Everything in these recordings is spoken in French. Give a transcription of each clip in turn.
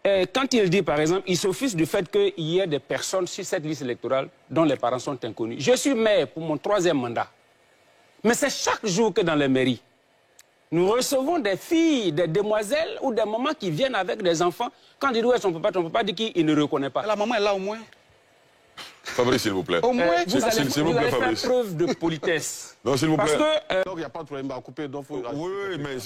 quand il dit, par exemple, il s'offusque du fait qu'il y ait des personnes sur cette liste électorale dont les parents sont inconnus. Je suis maire pour mon 3e mandat. Mais c'est chaque jour que dans les mairies, nous recevons des filles, des demoiselles ou des mamans qui viennent avec des enfants. Quand ils disent où est son papa dit qu'il ne reconnaît pas. La maman est là au moins. Fabrice, s'il vous plaît. Au moins, vous allez faire preuve de politesse. Non, s'il vous plaît. Parce que, donc il n'y a pas de problème à couper. Donc faut... Oui, mais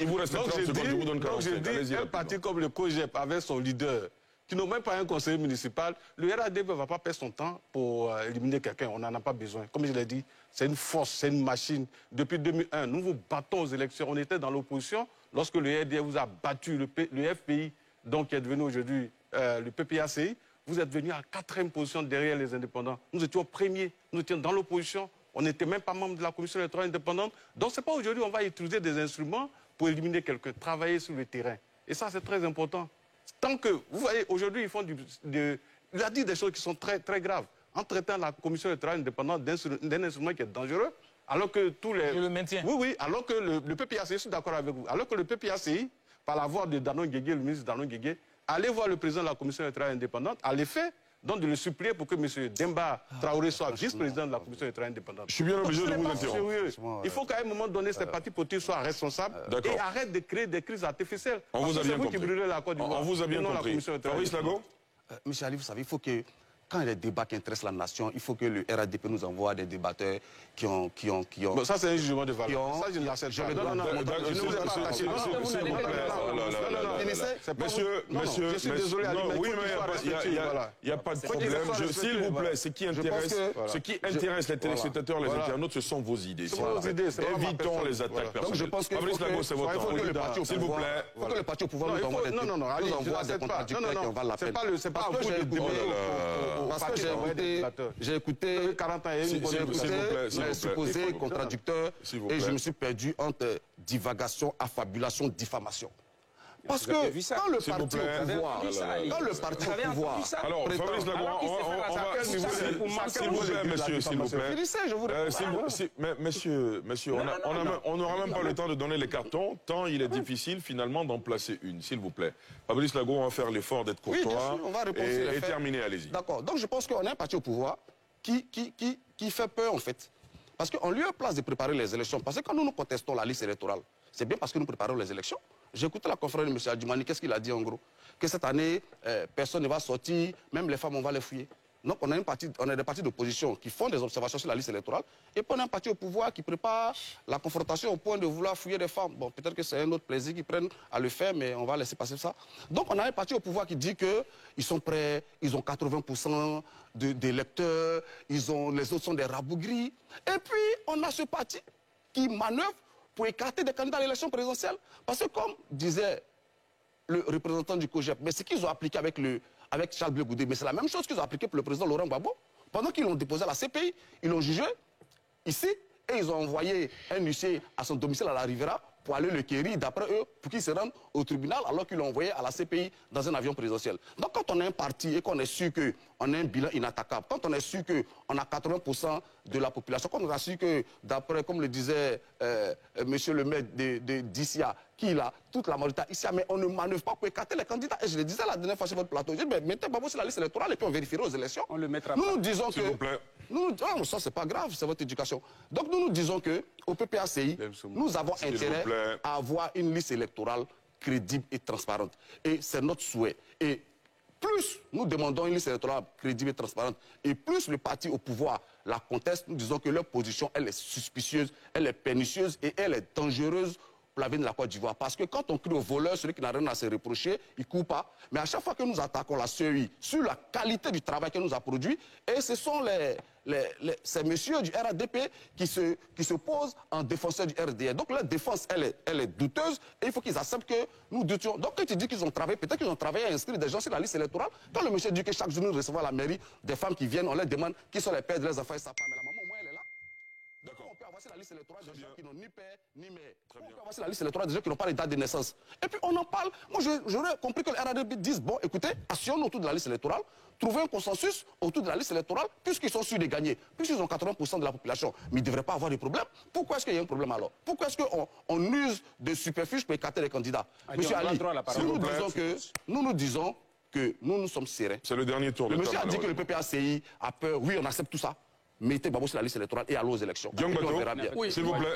il vous reste 30 secondes, je vous donne 40 secondes. Allez-y. Un parti comme le COGEP, avec son leader, qui n'a même pas un conseiller municipal, le RADP ne va pas perdre son temps pour éliminer quelqu'un. On n'en a pas besoin. Comme je l'ai dit, c'est une force, c'est une machine. Depuis 2001, nous vous battons aux élections. On était dans l'opposition lorsque le RDF vous a battu, le FPI, donc qui est devenu aujourd'hui le PPACI. Vous êtes venu à 4e position derrière les indépendants. Nous étions premiers, nous étions dans l'opposition. On n'était même pas membre de la commission électorale indépendante. Donc ce n'est pas aujourd'hui qu'on va utiliser des instruments pour éliminer quelqu'un, travailler sur le terrain. Et ça, c'est très important. Tant que, vous voyez, aujourd'hui, ils font il a dit des choses qui sont très, très graves. En traitant la commission électorale indépendante d'un instrument qui est dangereux, alors que tous les... Je le maintiens. Oui, oui, alors que le PPACI, je suis d'accord avec vous, alors que le PPACI, par la voix de Danon Guégué, le ministre Danon Guégué, allez voir le président de la commission électorale indépendante, à l'effet, donc de le supplier pour que M. Demba Traoré soit vice-président de la commission électorale indépendante. Je suis bien obligé de vous interrompre. Il faut qu'à un moment donné, ces partis politiques soient responsables et arrêtent de créer des crises artificielles. On vous a bien compris. On vous a bien compris. Fabrice Lago. Monsieur Ali, vous savez, il faut que, quand il y a des débats qui intéressent la nation, il faut que le RADP nous envoie des débatteurs qui ont... Bon, ça, c'est un jugement de valeur. Ça, je ne l'accepte pas. Non, non, je ne vous ai pas attaché. Monsieur, je suis désolé, oui, mais il n'y a pas de problème. S'il vous plaît, ce qui intéresse les téléspectateurs, les internautes, ce sont vos idées. Évitons les attaques personnelles. Donc je pense que Fabrice Lago, c'est votre temps. S'il vous plaît. Il faut que le parti au pouvoir nous envoie des contradicteurs qui on va l'appeler. C'est pas un jeu de parce que j'ai écouté 40 ans et les supposés contradicteurs et je me suis perdu entre divagation, affabulation, diffamation. Parce que quand le parti au pouvoir... Alors, Fabrice Lago, s'il vous plaît, monsieur, s'il vous plaît. Monsieur, on n'aura même pas le temps de donner les cartons, tant il est difficile finalement d'en placer une, s'il vous plaît. Fabrice Lago, on va faire l'effort d'être courtois et terminer, allez-y. D'accord, donc je pense qu'on a un parti au pouvoir qui fait peur en fait. Parce qu'en lieu et place de préparer les élections, parce que quand nous contestons la liste électorale, c'est bien parce que nous préparons les élections. J'ai écouté la conférence de M. Adjumani, qu'est-ce qu'il a dit en gros? Que cette année, personne ne va sortir, même les femmes, on va les fouiller. Donc on a des partis d'opposition qui font des observations sur la liste électorale, et puis on a un parti au pouvoir qui prépare la confrontation au point de vouloir fouiller des femmes. Bon, peut-être que c'est un autre plaisir qu'ils prennent à le faire, mais on va laisser passer ça. Donc on a un parti au pouvoir qui dit qu'ils sont prêts, ils ont 80% d'électeurs, les autres sont des rabougris. Et puis on a ce parti qui manœuvre pour écarter des candidats à l'élection présidentielle. Parce que comme disait le représentant du COGEP, mais ce qu'ils ont appliqué avec Charles Blé Goudé, mais c'est la même chose qu'ils ont appliqué pour le président Laurent Gbagbo. Pendant qu'ils l'ont déposé à la CPI, ils l'ont jugé ici et ils ont envoyé un huissier à son domicile à la Rivera pour aller le quérir, d'après eux, pour qu'il se rende au tribunal alors qu'ils l'ont envoyé à la CPI dans un avion présidentiel. Donc quand on a un parti et qu'on est sûr qu'on a un bilan inattaquable, quand on est sûr qu'on a 80% de la population, quand on a sûr que, d'après, comme le disait monsieur le maire d'Issia, qu'il a toute la majorité ici, mais on ne manœuvre pas pour écarter les candidats. Et je le disais la dernière fois sur votre plateau, je dis, mais mettez Gbagbo sur la liste électorale et puis on vérifiera aux élections. On le mettra nous disons que... S'il vous plaît. Ça, c'est pas grave, c'est votre éducation. Donc nous disons qu'au PPACI, nous avons intérêt à avoir une liste électorale crédible et transparente. Et c'est notre souhait. Et plus nous demandons une liste électorale crédible et transparente, et plus le parti au pouvoir la conteste, nous disons que leur position, elle est suspicieuse, elle est pernicieuse et elle est dangereuse pour l'avenir de la Côte d'Ivoire. Parce que quand on crie au voleur, celui qui n'a rien à se reprocher, il ne court pas. Mais à chaque fois que nous attaquons la CEI sur la qualité du travail qu'elle nous a produit, et ce sont ces messieurs du RADP qui se posent en défenseur du RDR. Donc leur défense, elle est douteuse et il faut qu'ils acceptent que nous doutions. Donc quand tu dis qu'ils ont travaillé, peut-être qu'ils ont travaillé à inscrire des gens sur la liste électorale. Quand le monsieur dit que chaque jour nous recevons à la mairie des femmes qui viennent, on leur demande qui sont les pères de leurs enfants et sa femme. Mais la maman, au moins, elle est là. D'accord. passer la liste électorale des gens qui n'ont ni père ni mère? Pourquoi on peut passer la liste électorale des gens qui n'ont pas les dates de naissance? Et puis on en parle. Moi, j'aurais compris que le RADP dise, bon, écoutez, asseyons-nous autour de la liste électorale, trouver un consensus autour de la liste électorale, puisqu'ils sont sûrs de gagner, puisqu'ils ont 80% de la population. Mais ils ne devraient pas avoir de problème. Pourquoi est-ce qu'il y a un problème alors? Pourquoi est-ce qu'on use de superfuges pour écarter les candidats? Monsieur Ali, nous disons que nous sommes sereins. C'est le dernier tour. Le monsieur a dit que le PPACI a peur. Oui, on accepte tout ça. Mettez Babou sur la liste électorale et allons aux élections. S'il vous plaît.